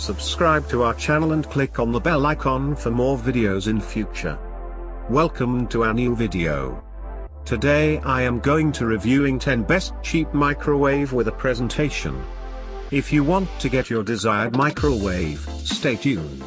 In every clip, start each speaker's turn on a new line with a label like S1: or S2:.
S1: subscribe to our channel and click on the bell icon for more videos in future. Welcome to our new video. Today I am going to reviewing 10 best cheap microwave with a presentation. If you want to get your desired microwave, stay tuned.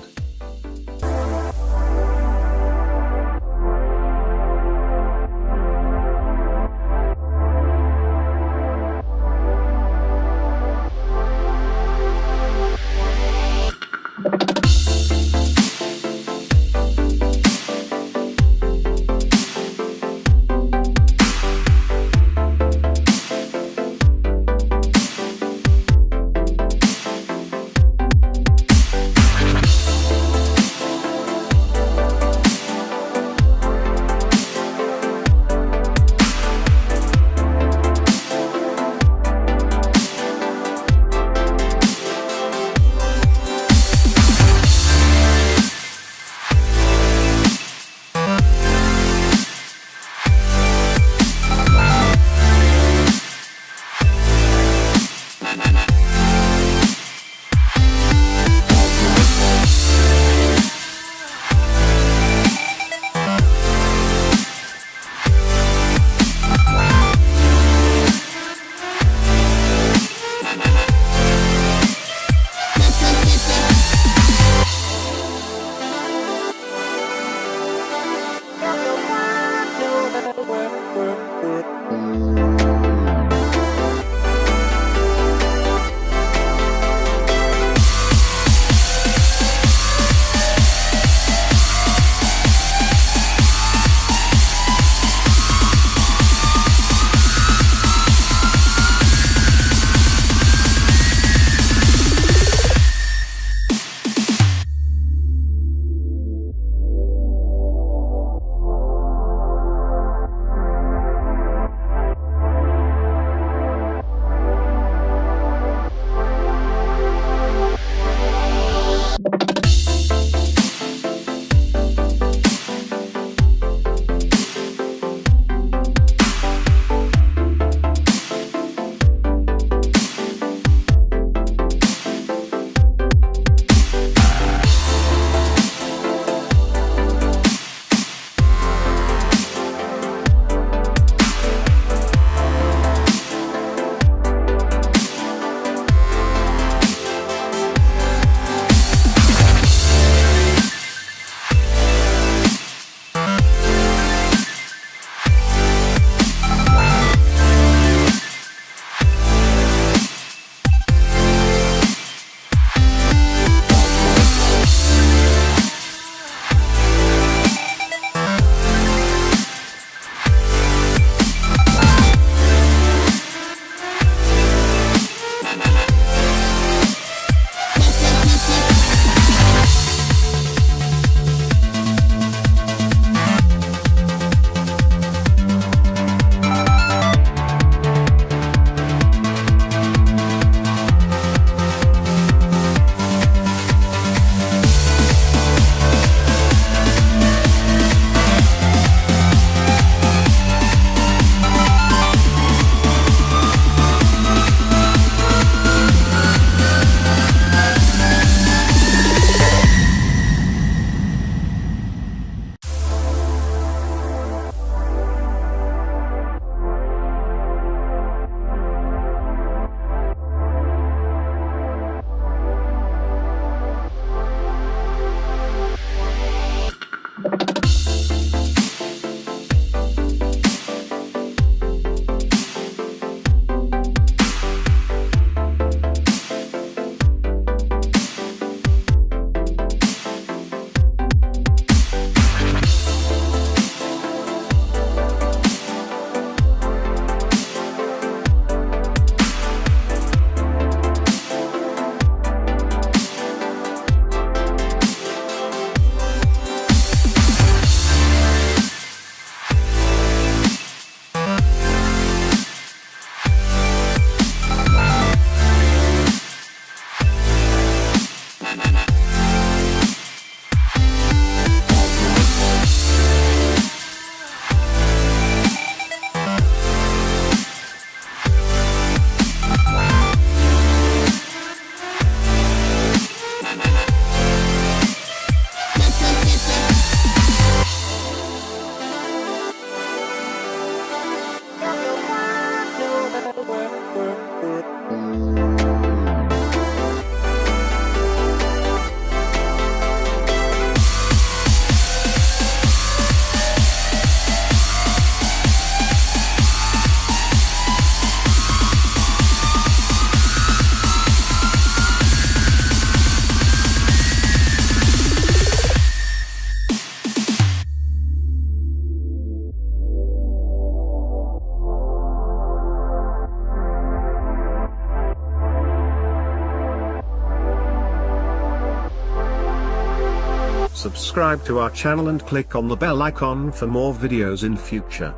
S1: subscribe to our channel and click on the bell icon for more videos in future.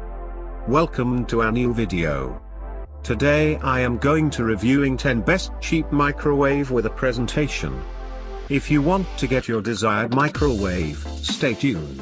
S1: Welcome to our new video. Today I am going to reviewing 10 best cheap microwave with a presentation. If you want to get your desired microwave, stay tuned.